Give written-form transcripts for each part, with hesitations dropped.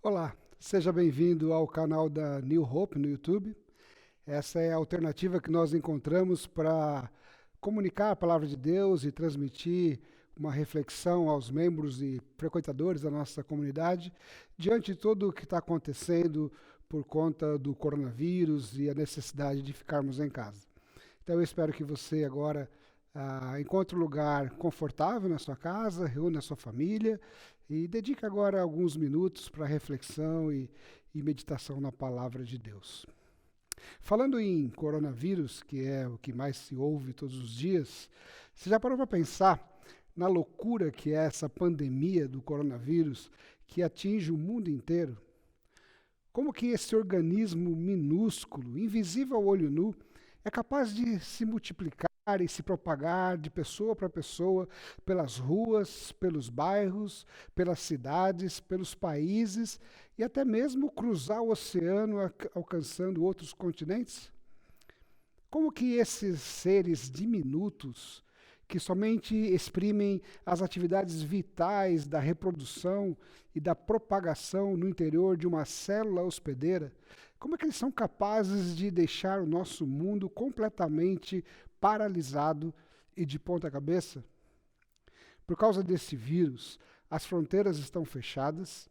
Olá, seja bem-vindo ao canal da New Hope no YouTube. Essa é a alternativa que nós encontramos para comunicar a palavra de Deus e transmitir uma reflexão aos membros e frequentadores da nossa comunidade diante de tudo o que está acontecendo por conta do coronavírus e a necessidade de ficarmos em casa. Então eu espero que você agora encontre um lugar confortável na sua casa, reúna a sua família e dedique agora alguns minutos para reflexão e meditação na palavra de Deus. Falando em coronavírus, que é o que mais se ouve todos os dias, você já parou para pensar na loucura que é essa pandemia do coronavírus que atinge o mundo inteiro? Como que esse organismo minúsculo, invisível ao olho nu, é capaz de se multiplicar e se propagar de pessoa para pessoa, pelas ruas, pelos bairros, pelas cidades, pelos países e até mesmo cruzar o oceano alcançando outros continentes? Como que esses seres diminutos, que somente exprimem as atividades vitais da reprodução e da propagação no interior de uma célula hospedeira, como é que eles são capazes de deixar o nosso mundo completamente paralisado e de ponta cabeça? Por causa desse vírus, as fronteiras estão fechadas,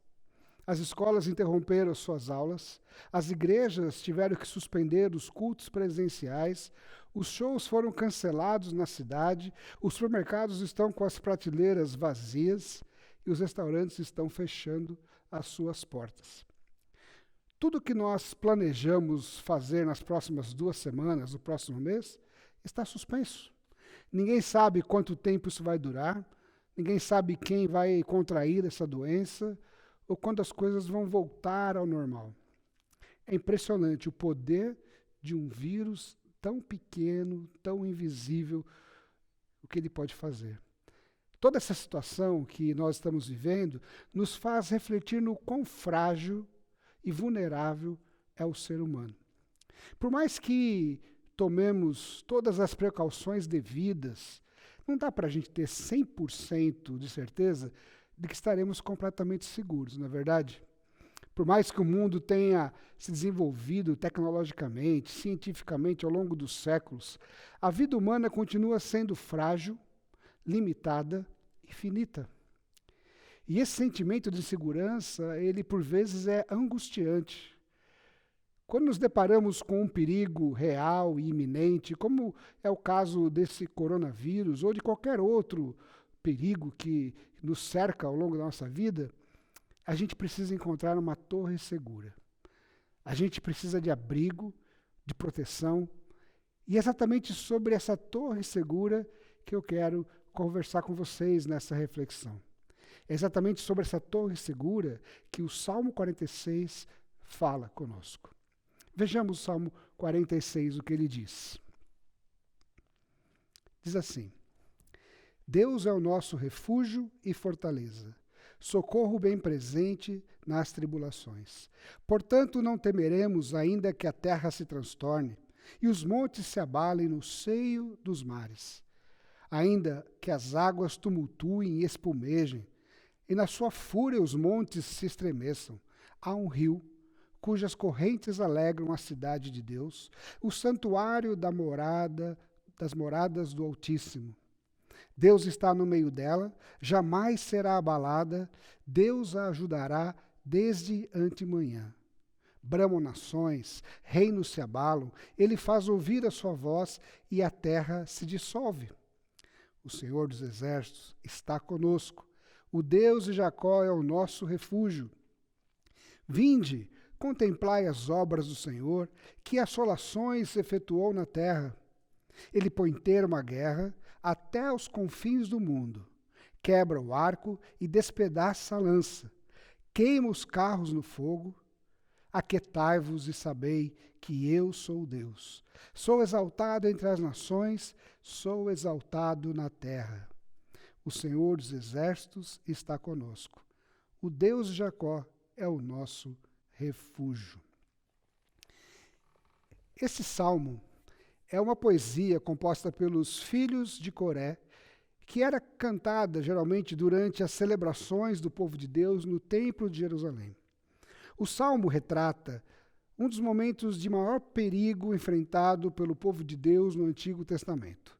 as escolas interromperam suas aulas, as igrejas tiveram que suspender os cultos presenciais, os shows foram cancelados na cidade, os supermercados estão com as prateleiras vazias e os restaurantes estão fechando as suas portas. Tudo que nós planejamos fazer nas próximas 2 semanas, no próximo mês, está suspenso. Ninguém sabe quanto tempo isso vai durar, ninguém sabe quem vai contrair essa doença ou quando as coisas vão voltar ao normal. É impressionante o poder de um vírus tão pequeno, tão invisível, o que ele pode fazer. Toda essa situação que nós estamos vivendo nos faz refletir no quão frágil e vulnerável é o ser humano. Por mais que tomemos todas as precauções devidas, não dá para a gente ter 100% de certeza de que estaremos completamente seguros, não é verdade? Por mais que o mundo tenha se desenvolvido tecnologicamente, cientificamente ao longo dos séculos, a vida humana continua sendo frágil, limitada e finita. E esse sentimento de insegurança, ele por vezes é angustiante. Quando nos deparamos com um perigo real e iminente, como é o caso desse coronavírus ou de qualquer outro perigo que nos cerca ao longo da nossa vida, a gente precisa encontrar uma torre segura. A gente precisa de abrigo, de proteção, e é exatamente sobre essa torre segura que eu quero conversar com vocês nessa reflexão. É exatamente sobre essa torre segura que o Salmo 46 fala conosco. Vejamos o Salmo 46, o que ele diz. Diz assim: Deus é o nosso refúgio e fortaleza, socorro bem presente nas tribulações. Portanto, não temeremos, ainda que a terra se transtorne e os montes se abalem no seio dos mares, ainda que as águas tumultuem e espumejem, e na sua fúria os montes se estremeçam. Há um rio, cujas correntes alegram a cidade de Deus, o santuário das moradas do Altíssimo. Deus está no meio dela, jamais será abalada, Deus a ajudará desde antemanhã. Bramam nações, reinos se abalam, ele faz ouvir a sua voz e a terra se dissolve. O Senhor dos Exércitos está conosco, o Deus de Jacó é o nosso refúgio. Vinde, contemplai as obras do Senhor, que assolações efetuou na terra. Ele põe termo à guerra até os confins do mundo. Quebra o arco e despedaça a lança. Queima os carros no fogo. Aquietai-vos e sabei que eu sou Deus. Sou exaltado entre as nações, sou exaltado na terra. O Senhor dos Exércitos está conosco. O Deus de Jacó é o nosso refúgio. Esse salmo é uma poesia composta pelos filhos de Coré, que era cantada geralmente durante as celebrações do povo de Deus no Templo de Jerusalém. O Salmo retrata um dos momentos de maior perigo enfrentado pelo povo de Deus no Antigo Testamento.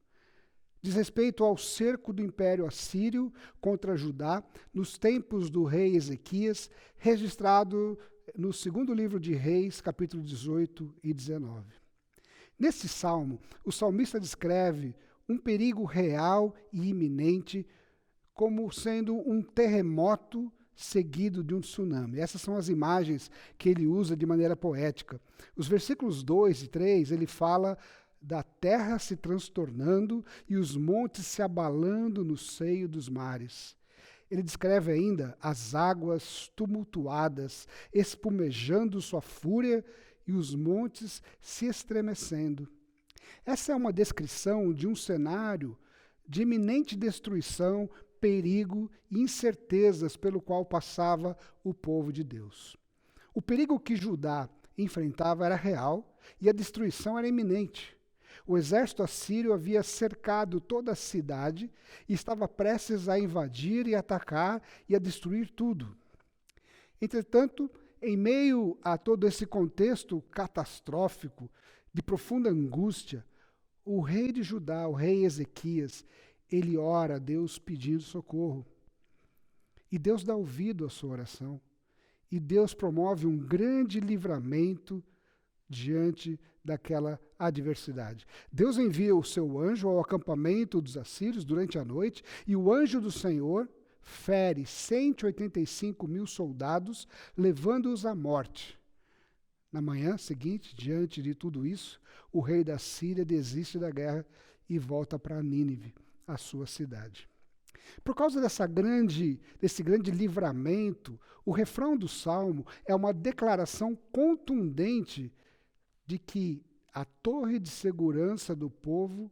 Diz respeito ao cerco do Império Assírio contra Judá nos tempos do rei Ezequias, registrado no segundo livro de Reis, capítulo 18 e 19. Nesse salmo, o salmista descreve um perigo real e iminente como sendo um terremoto seguido de um tsunami. Essas são as imagens que ele usa de maneira poética. Os versículos 2 e 3, ele fala da terra se transtornando e os montes se abalando no seio dos mares. Ele descreve ainda as águas tumultuadas, espumejando sua fúria e os montes se estremecendo. Essa é uma descrição de um cenário de iminente destruição, perigo e incertezas pelo qual passava o povo de Deus. O perigo que Judá enfrentava era real e a destruição era iminente. O exército assírio havia cercado toda a cidade e estava prestes a invadir e atacar e a destruir tudo. Entretanto, em meio a todo esse contexto catastrófico, de profunda angústia, o rei de Judá, o rei Ezequias, ele ora a Deus pedindo socorro. E Deus dá ouvido à sua oração. E Deus promove um grande livramento diante daquela adversidade. Deus envia o seu anjo ao acampamento dos assírios durante a noite, e o anjo do Senhor fere 185 mil soldados, levando-os à morte. Na manhã seguinte, diante de tudo isso, o rei da Síria desiste da guerra e volta para Nínive, a sua cidade. Por causa desse grande livramento, o refrão do Salmo é uma declaração contundente de que a torre de segurança do povo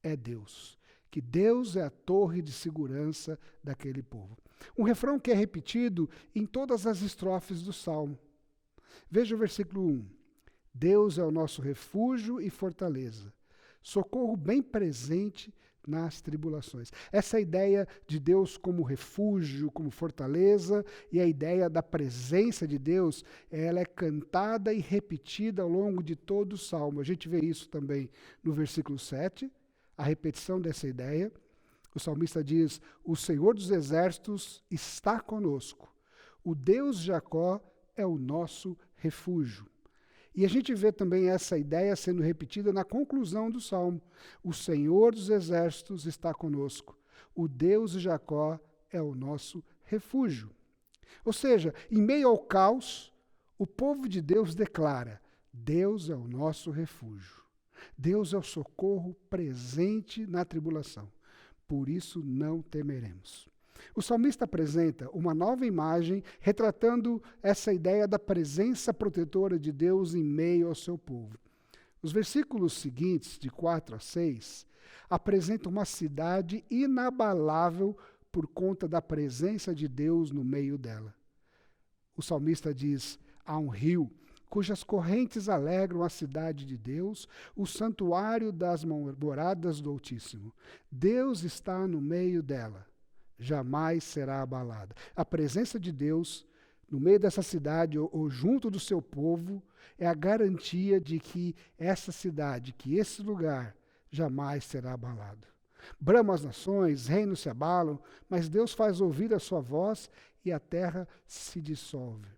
é Deus. Que Deus é a torre de segurança daquele povo. Um refrão que é repetido em todas as estrofes do Salmo. Veja o versículo 1. Deus é o nosso refúgio e fortaleza, socorro bem presente nas tribulações. Essa ideia de Deus como refúgio, como fortaleza, e a ideia da presença de Deus, ela é cantada e repetida ao longo de todo o Salmo. A gente vê isso também no versículo 7, a repetição dessa ideia. O salmista diz: o Senhor dos exércitos está conosco, o Deus de Jacó é o nosso refúgio. E a gente vê também essa ideia sendo repetida na conclusão do Salmo. O Senhor dos exércitos está conosco. O Deus de Jacó é o nosso refúgio. Ou seja, em meio ao caos, o povo de Deus declara: Deus é o nosso refúgio. Deus é o socorro presente na tribulação. Por isso não temeremos. O salmista apresenta uma nova imagem retratando essa ideia da presença protetora de Deus em meio ao seu povo. Os versículos seguintes, de 4 a 6, apresentam uma cidade inabalável por conta da presença de Deus no meio dela. O salmista diz: há um rio cujas correntes alegram a cidade de Deus, o santuário das moradas do Altíssimo. Deus está no meio dela. Jamais será abalada. A presença de Deus no meio dessa cidade ou junto do seu povo é a garantia de que essa cidade, que esse lugar jamais será abalado. Bramam as nações, reinos se abalam, mas Deus faz ouvir a sua voz e a terra se dissolve.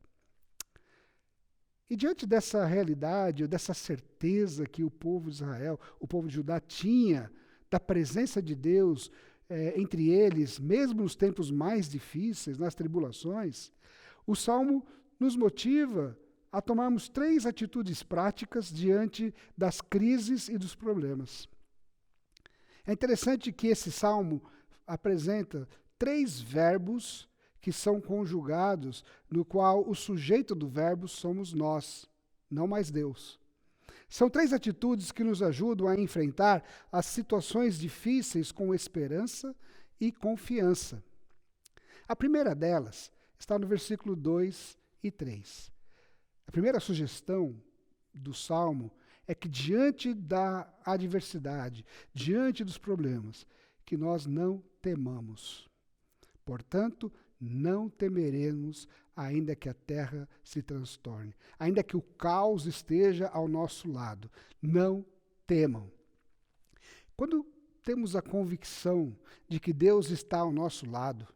E diante dessa realidade, dessa certeza que o povo de Israel, o povo de Judá tinha da presença de Deus entre eles, mesmo nos tempos mais difíceis, nas tribulações, o Salmo nos motiva a tomarmos 3 atitudes práticas diante das crises e dos problemas. É interessante que esse Salmo apresenta 3 verbos que são conjugados, no qual o sujeito do verbo somos nós, não mais Deus. São 3 atitudes que nos ajudam a enfrentar as situações difíceis com esperança e confiança. A primeira delas está no versículo 2 e 3. A primeira sugestão do Salmo é que diante da adversidade, diante dos problemas, que nós não temamos. Portanto, não temeremos ainda que a terra se transtorne, ainda que o caos esteja ao nosso lado. Não temam. Quando temos a convicção de que Deus está ao nosso lado,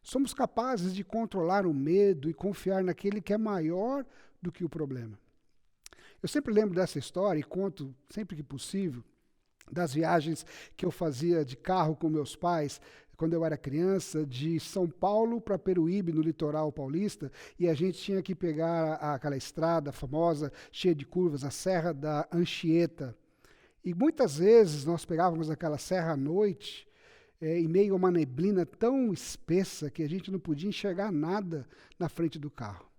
somos capazes de controlar o medo e confiar naquele que é maior do que o problema. Eu sempre lembro dessa história e conto, sempre que possível, das viagens que eu fazia de carro com meus pais, quando eu era criança, de São Paulo para Peruíbe, no litoral paulista, e a gente tinha que pegar aquela estrada famosa, cheia de curvas, a Serra da Anchieta. E muitas vezes nós pegávamos aquela serra à noite, em meio a uma neblina tão espessa que a gente não podia enxergar nada na frente do carro.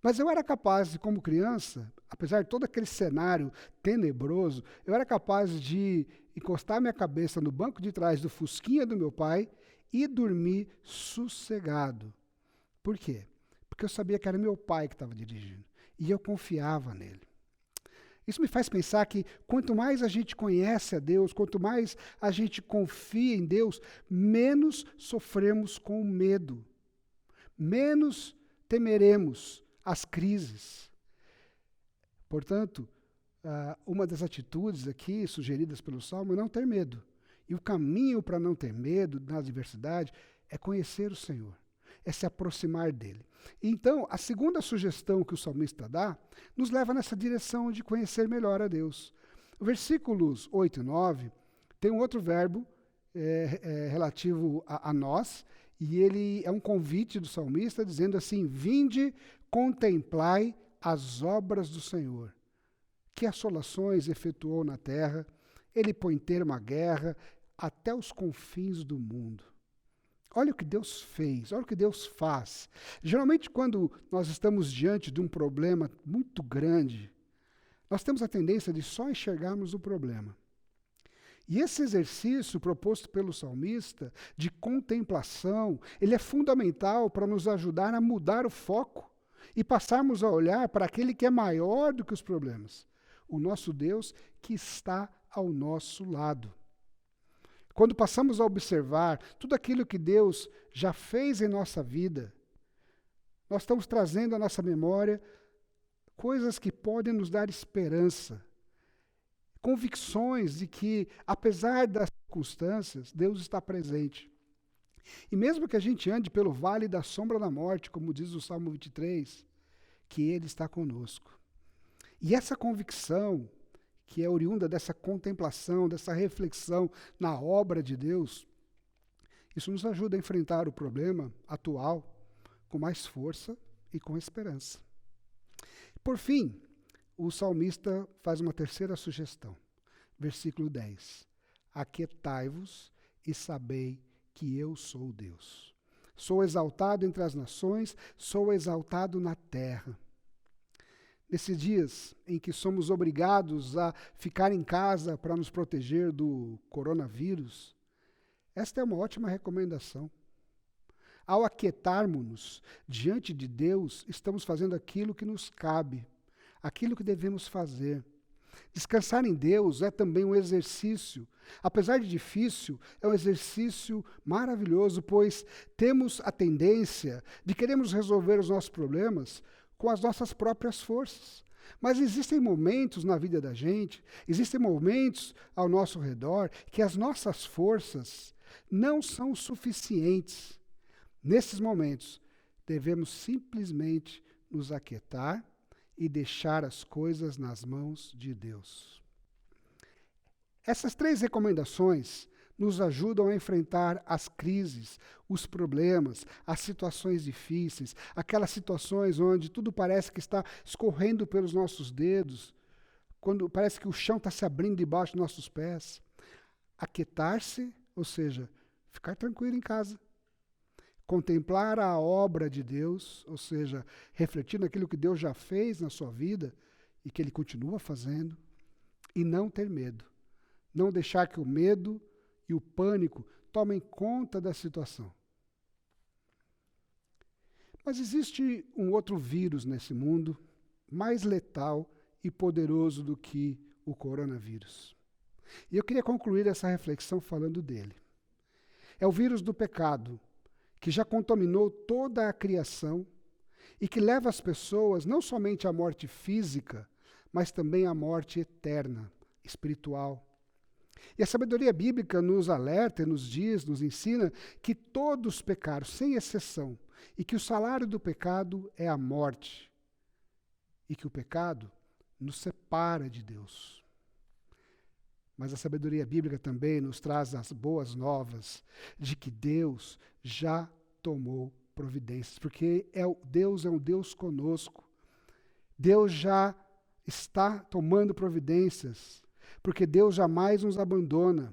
Mas eu era capaz, como criança, apesar de todo aquele cenário tenebroso, eu era capaz de encostar minha cabeça no banco de trás do fusquinha do meu pai e dormir sossegado. Por quê? Porque eu sabia que era meu pai que estava dirigindo e eu confiava nele. Isso me faz pensar que quanto mais a gente conhece a Deus, quanto mais a gente confia em Deus, menos sofremos com o medo, menos temeremos as crises. Portanto, uma das atitudes aqui sugeridas pelo Salmo é não ter medo. E o caminho para não ter medo na adversidade é conhecer o Senhor, é se aproximar dele. Então, a segunda sugestão que o salmista dá nos leva nessa direção de conhecer melhor a Deus. Versículos 8 e 9 tem um outro verbo relativo a nós, e ele é um convite do salmista dizendo assim: vinde, contemplai as obras do Senhor, que assolações efetuou na terra, ele põe termo à guerra até os confins do mundo. Olha o que Deus fez, olha o que Deus faz. Geralmente, quando nós estamos diante de um problema muito grande, nós temos a tendência de só enxergarmos o problema. E esse exercício proposto pelo salmista de contemplação, ele é fundamental para nos ajudar a mudar o foco e passarmos a olhar para aquele que é maior do que os problemas, o nosso Deus que está ao nosso lado. Quando passamos a observar tudo aquilo que Deus já fez em nossa vida, nós estamos trazendo à nossa memória coisas que podem nos dar esperança, convicções de que, apesar das circunstâncias, Deus está presente. E mesmo que a gente ande pelo vale da sombra da morte, como diz o Salmo 23, que Ele está conosco. E essa convicção, que é oriunda dessa contemplação, dessa reflexão na obra de Deus, isso nos ajuda a enfrentar o problema atual com mais força e com esperança. Por fim, o salmista faz uma terceira sugestão. Versículo 10. Aquietai-vos e sabei que eu sou Deus. Sou exaltado entre as nações, sou exaltado na terra. Nesses dias em que somos obrigados a ficar em casa para nos proteger do coronavírus, esta é uma ótima recomendação. Ao aquietarmos-nos diante de Deus, estamos fazendo aquilo que nos cabe, aquilo que devemos fazer. Descansar em Deus é também um exercício. Apesar de difícil, é um exercício maravilhoso, pois temos a tendência de queremos resolver os nossos problemas com as nossas próprias forças. Mas existem momentos na vida da gente, existem momentos ao nosso redor que as nossas forças não são suficientes. Nesses momentos, devemos simplesmente nos aquietar e deixar as coisas nas mãos de Deus. Essas três recomendações nos ajudam a enfrentar as crises, os problemas, as situações difíceis, aquelas situações onde tudo parece que está escorrendo pelos nossos dedos, quando parece que o chão está se abrindo debaixo dos nossos pés. Aquietar-se, ou seja, ficar tranquilo em casa. Contemplar a obra de Deus, ou seja, refletir naquilo que Deus já fez na sua vida e que Ele continua fazendo, e não ter medo. Não deixar que o medo e o pânico tomem conta da situação. Mas existe um outro vírus nesse mundo, mais letal e poderoso do que o coronavírus. E eu queria concluir essa reflexão falando dele. É o vírus do pecado, que já contaminou toda a criação e que leva as pessoas não somente à morte física, mas também à morte eterna, espiritual. E a sabedoria bíblica nos alerta e nos diz, nos ensina que todos pecaram, sem exceção, e que o salário do pecado é a morte, e que o pecado nos separa de Deus. Mas a sabedoria bíblica também nos traz as boas novas de que Deus já tomou providências, porque Deus é um Deus conosco. Deus já está tomando providências, porque Deus jamais nos abandona.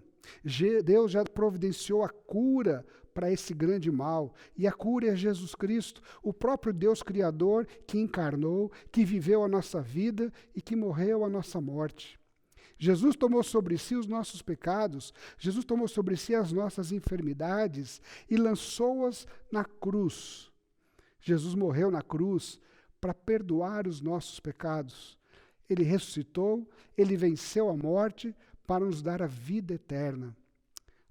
Deus já providenciou a cura para esse grande mal, e a cura é Jesus Cristo, o próprio Deus Criador que encarnou, que viveu a nossa vida e que morreu a nossa morte. Jesus tomou sobre si os nossos pecados, Jesus tomou sobre si as nossas enfermidades e lançou-as na cruz. Jesus morreu na cruz para perdoar os nossos pecados. Ele ressuscitou, ele venceu a morte para nos dar a vida eterna.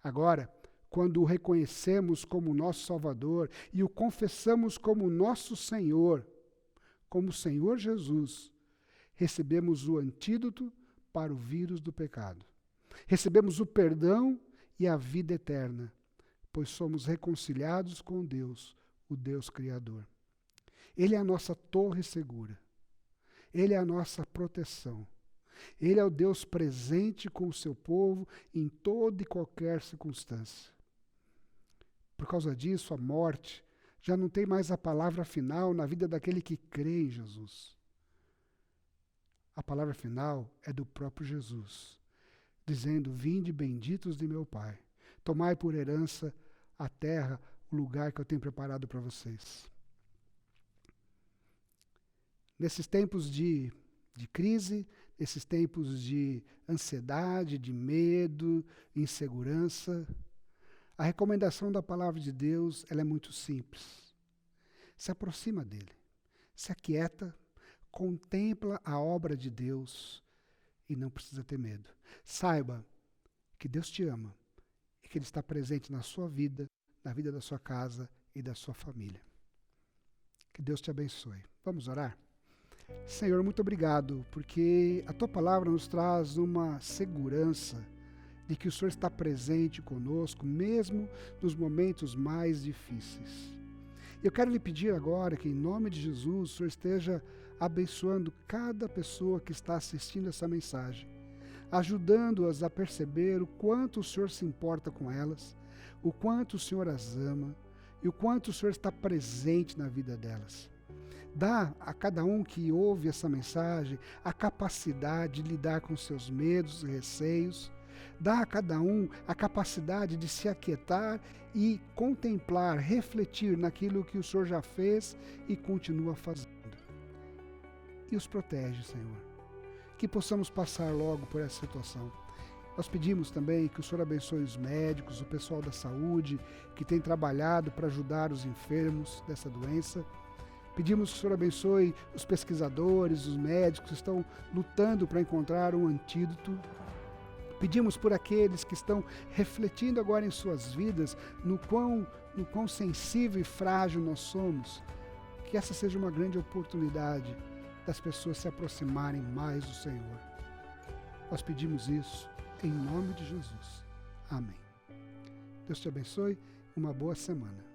Agora, quando o reconhecemos como nosso Salvador e o confessamos como nosso Senhor, como Senhor Jesus, recebemos o antídoto para o vírus do pecado. Recebemos o perdão e a vida eterna, pois somos reconciliados com Deus, o Deus Criador. Ele é a nossa torre segura. Ele é a nossa proteção. Ele é o Deus presente com o seu povo em toda e qualquer circunstância. Por causa disso, a morte já não tem mais a palavra final na vida daquele que crê em Jesus. A palavra final é do próprio Jesus, dizendo: vinde benditos de meu Pai, tomai por herança a terra, o lugar que eu tenho preparado para vocês. Nesses tempos de crise, nesses tempos de ansiedade, de medo, insegurança, a recomendação da palavra de Deus, ela é muito simples. Se aproxima dele, se aquieta, contempla a obra de Deus e não precisa ter medo. Saiba que Deus te ama e que Ele está presente na sua vida, na vida da sua casa e da sua família. Que Deus te abençoe. Vamos orar? Senhor, muito obrigado, porque a Tua palavra nos traz uma segurança de que o Senhor está presente conosco, mesmo nos momentos mais difíceis. Eu quero lhe pedir agora que, em nome de Jesus, o Senhor esteja abençoando cada pessoa que está assistindo essa mensagem, ajudando-as a perceber o quanto o Senhor se importa com elas, o quanto o Senhor as ama e o quanto o Senhor está presente na vida delas. Dá a cada um que ouve essa mensagem a capacidade de lidar com seus medos e receios. Dá a cada um a capacidade de se aquietar e contemplar, refletir naquilo que o Senhor já fez e continua fazendo. E os protege, Senhor. Que possamos passar logo por essa situação. Nós pedimos também que o Senhor abençoe os médicos, o pessoal da saúde, que tem trabalhado para ajudar os enfermos dessa doença. Pedimos que o Senhor abençoe os pesquisadores, os médicos que estão lutando para encontrar um antídoto. Pedimos por aqueles que estão refletindo agora em suas vidas no quão sensível e frágil nós somos. Que essa seja uma grande oportunidade das pessoas se aproximarem mais do Senhor. Nós pedimos isso em nome de Jesus. Amém. Deus te abençoe. Uma boa semana.